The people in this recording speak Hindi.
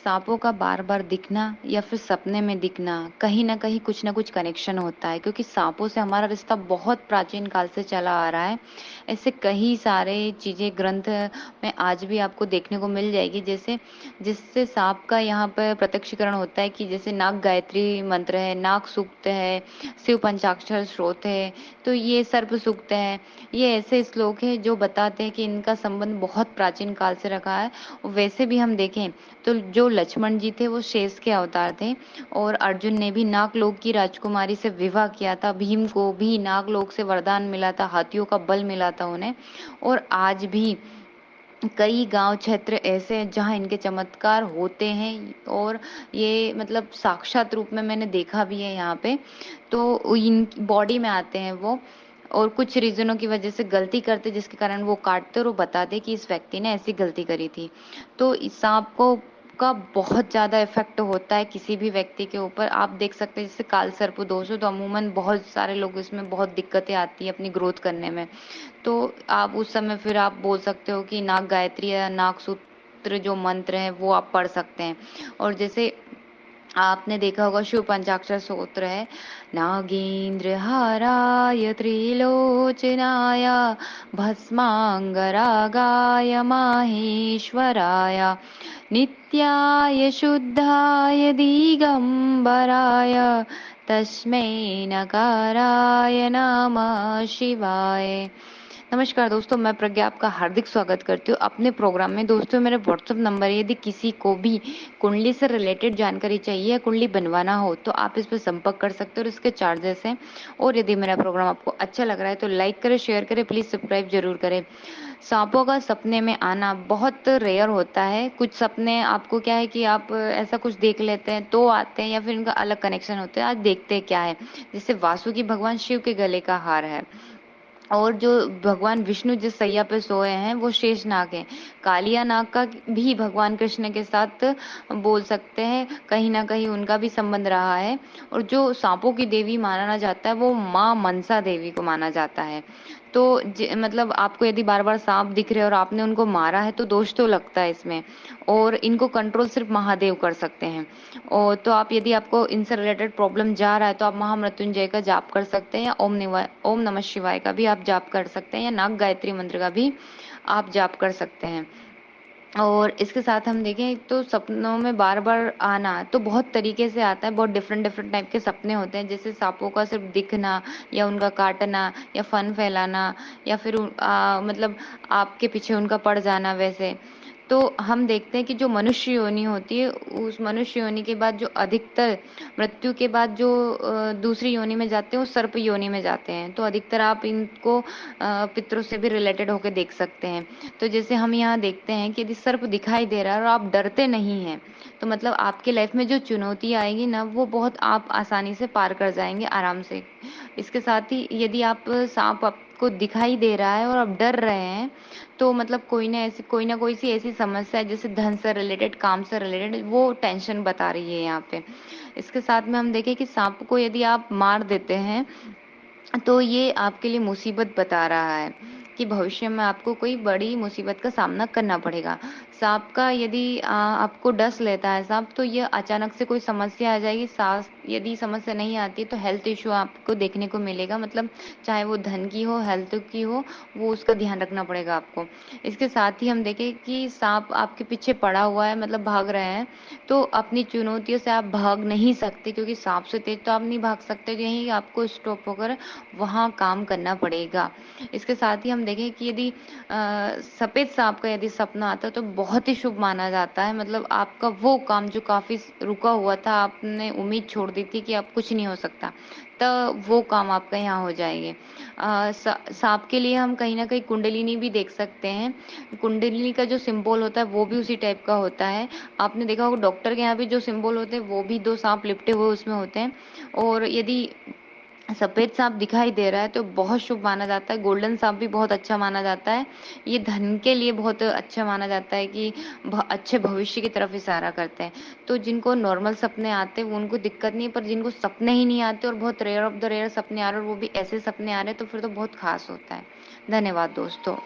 सांपों का बार-बार दिखना या फिर सपने में दिखना, कहीं न कहीं कुछ न कुछ कनेक्शन होता है क्योंकि सांपों से हमारा रिश्ता बहुत प्राचीन काल से चला आ रहा है। ऐसे कई सारे चीज़ें ग्रंथ में आज भी आपको देखने को मिल जाएगी जैसे जिससे सांप का यहाँ पे प्रत्यक्षीकरण होता है कि जैसे नाग गायत्री मंत्र है, नाग सूक्त है, शिव पंचाक्षर स्तोत्र है, तो ये सर्प सूक्त है। ये ऐसे श्लोक हैं जो बताते हैं कि इनका संबंध बहुत प्राचीन काल से रखा है। वैसे भी हम देखें तो जो लक्ष्मण जी थे वो शेष के अवतार थे और अर्जुन ने भी नागलोक की राजकुमारी से विवाह किया था। भीम को भी नागलोक से वरदान मिला था, हाथियों का बल मिला था उन्हें। और आज भी कई गांव क्षेत्र ऐसे हैं जहां इनके चमत्कार होते हैं और ये मतलब साक्षात रूप में मैंने देखा भी है यहाँ पे। तो इन बॉडी में आते हैं वो और कुछ रीजनों की वजह से गलती करते जिसके कारण वो काटते और वो बताते कि इस व्यक्ति ने ऐसी गलती करी थी। तो इस सांप को का बहुत ज़्यादा इफ़ेक्ट होता है किसी भी व्यक्ति के ऊपर। आप देख सकते हैं जैसे काल सर्प दोष तो अमूमन बहुत सारे लोग इसमें बहुत दिक्कतें आती हैं अपनी ग्रोथ करने में। तो आप उस समय फिर आप बोल सकते हो कि नाग गायत्री या नाग सूत्र जो मंत्र है वो आप पढ़ सकते हैं। और जैसे आपने देखा होगा शिव पंचाक्षर स्तोत्र है, नागेंद्र हाराय त्रिलोचनाय भस्मांगरागाय माहेश्वराय नित्याय शुद्धाय दिगंबराय तस्मै नकाराय नमः शिवाय। नमस्कार दोस्तों, मैं प्रज्ञा आपका हार्दिक स्वागत करती हूँ अपने प्रोग्राम में। दोस्तों मेरे व्हाट्सएप नंबर है, यदि किसी को भी कुंडली से रिलेटेड जानकारी चाहिए या कुंडली बनवाना हो तो आप इस पर संपर्क कर सकते हो और इसके चार्जेस हैं। और यदि मेरा प्रोग्राम आपको अच्छा लग रहा है तो लाइक करें, शेयर करें, प्लीज सब्सक्राइब जरूर करें। सांपों का सपने में आना बहुत रेयर होता है। कुछ सपने आपको क्या है कि आप ऐसा कुछ देख लेते हैं तो आते हैं या फिर इनका अलग कनेक्शन होता है। आज देखते हैं क्या है। जैसे वासुकी भगवान शिव के गले का हार है और जो भगवान विष्णु जिस सैया पे सोए हैं वो शेष नाग है। कालिया नाग का भी भगवान कृष्ण के साथ बोल सकते हैं, कहीं ना कहीं उनका भी संबंध रहा है। और जो सांपों की देवी माना जाता है वो माँ मनसा देवी को माना जाता है। तो मतलब आपको यदि बार बार सांप दिख रहे और आपने उनको मारा है तो दोष तो लगता है इसमें। और इनको कंट्रोल सिर्फ महादेव कर सकते हैं। और तो आप यदि आपको इनसे रिलेटेड प्रॉब्लम जा रहा है तो आप महामृत्युंजय का जाप कर सकते हैं या ओम नमः शिवाय का भी आप जाप कर सकते हैं या नाग गायत्री मंत्र का भी आप जाप कर सकते हैं। और इसके साथ हम देखें तो सपनों में बार बार आना तो बहुत तरीके से आता है। बहुत डिफरेंट डिफरेंट टाइप के सपने होते हैं, जैसे सांपों का सिर्फ दिखना या उनका काटना या फन फैलाना या फिर मतलब आपके पीछे उनका पड़ जाना वैसे। तो हम देखते हैं कि जो मनुष्य योनि होती है उस मनुष्य योनि के बाद जो अधिकतर मृत्यु के बाद जो दूसरी योनि में जाते हैं वो सर्प योनि में जाते हैं। तो अधिकतर आप इनको पितरों से भी रिलेटेड होकर देख सकते हैं। तो जैसे हम यहाँ देखते हैं कि यदि सर्प दिखाई दे रहा है और आप डरते नहीं हैं तो मतलब आपके लाइफ में जो चुनौती आएगी ना वो बहुत आप आसानी से पार कर जाएंगे आराम से। इसके साथ ही यदि आप सांप आपको दिखाई दे रहा है और आप डर रहे हैं तो मतलब कोई ना कोई सी ऐसी समस्या है जैसे धन से रिलेटेड, काम से रिलेटेड, वो टेंशन बता रही है यहाँ पे। इसके साथ में हम देखें कि सांप को यदि आप मार देते हैं तो ये आपके लिए मुसीबत बता रहा है कि भविष्य में आपको कोई बड़ी मुसीबत का सामना करना पड़ेगा। सांप का यदि आपको डस लेता है सांप तो ये अचानक से कोई समस्या आ जाएगी। सांस यदि समस्या नहीं आती तो हेल्थ इश्यू आपको देखने को मिलेगा, मतलब चाहे वो धन की हो, हेल्थ की हो, वो उसका ध्यान रखना पड़ेगा आपको। इसके साथ ही हम देखें कि सांप आपके पीछे पड़ा हुआ है, मतलब भाग रहे हैं, तो अपनी चुनौतियों से आप भाग नहीं सकते क्योंकि सांप से तेज तो आप नहीं भाग सकते। तो यहीं आपको स्टॉप होकर वहाँ काम करना पड़ेगा। इसके साथ ही हम देखें कि यदि सफेद सांप का यदि सपना आता है तो बहुत ही शुभ माना जाता है। मतलब आपका वो काम जो काफी रुका हुआ था, आपने उम्मीद छोड़ दी थी कि अब कुछ नहीं हो सकता, तो वो काम आपका यहाँ हो जाएंगे। सांप के लिए हम कहीं ना कहीं कुंडलिनी भी देख सकते हैं। कुंडलिनी का जो सिंबल होता है वो भी उसी टाइप का होता है। आपने देखा होगा डॉक्टर के यहाँ भी जो सिंबल होते हैं वो भी दो सांप लिपटे हुए उसमें होते हैं। और यदि सफेद सांप दिखाई दे रहा है तो बहुत शुभ माना जाता है। गोल्डन सांप भी बहुत अच्छा माना जाता है। ये धन के लिए बहुत अच्छा माना जाता है कि अच्छे भविष्य की तरफ इशारा करते हैं। तो जिनको नॉर्मल सपने आते हैं वो उनको दिक्कत नहीं है, पर जिनको सपने ही नहीं आते और बहुत रेयर ऑफ द रेयर सपने आ रहे हैं और वो भी ऐसे सपने आ रहे हैं तो फिर तो बहुत खास होता है। धन्यवाद दोस्तों।